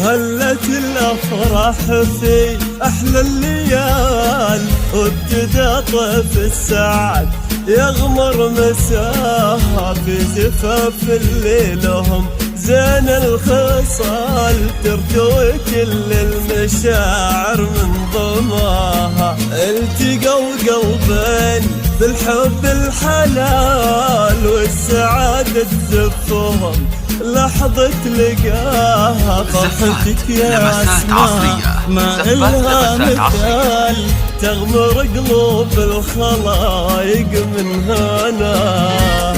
هلت الأفراح في أحلى الليال، وابتدى طيف السعد يغمر مساها في زفاف الليل. هم زين الخصال ترتوي كل المشاعر من ضماها، التقوا قلبين بالحب الحلال والسعادة تزفهم لحظة لقاها. فرحتك يا أسماء ما إلها مثال، تغمر قلوب الخلايق من هناها.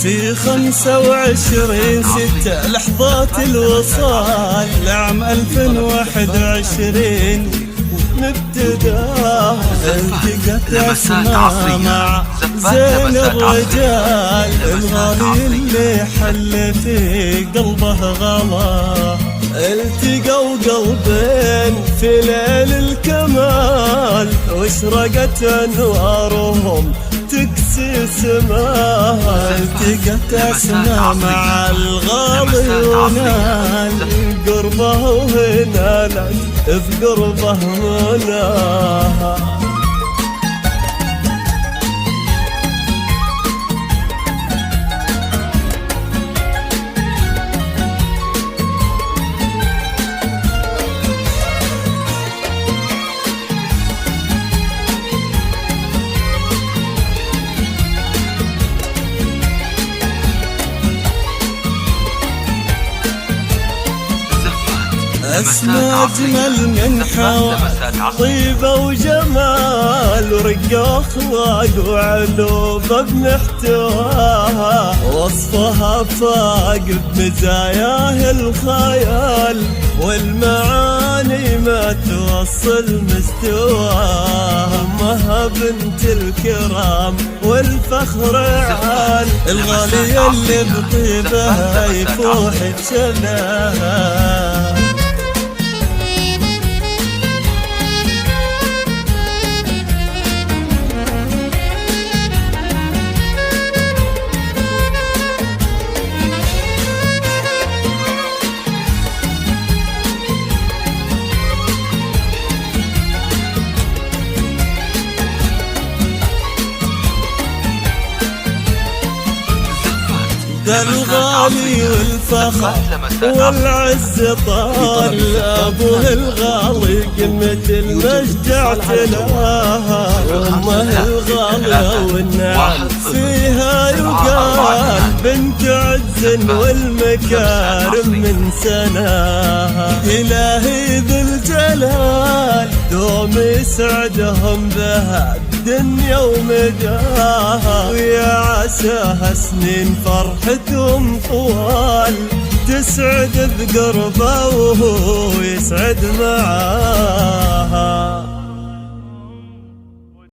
في 25/6 لحظات الوصال لعام 2021 نبتداها. التقت أسماء مع زين الرجال، الغالي اللي حل في قلبه غلا. التقوا قلبين في ليل الكمال، واشرقت أنوارهم تكسي سماها. التقت أسماء مع الغالي ونال قربه، وهنالت بقربه مناها. أسماء أجمل من حوا طيبة وجمال، ورقة وأخلاق وعلوبة بمحتواها. وصفها فاق بمزاياه الخيال، والمعاني ما توصل مستواها. أمها بنت الكرام والفخر عال، الغالية اللي بطيبها يفوح بشناها. ذا الغالي والفخر والعز طال، أبوه الغالي قمة المشجع تلاها. أمه الغالية والنعم فيها يقال، بنت عز والمكارم من سناها. إلهي ذي الجلال دوم يسعدهم بها الدنيا ومداها، ويا عساها سنين فرحتهم طوال، تسعد بقربه وهو يسعد معاه.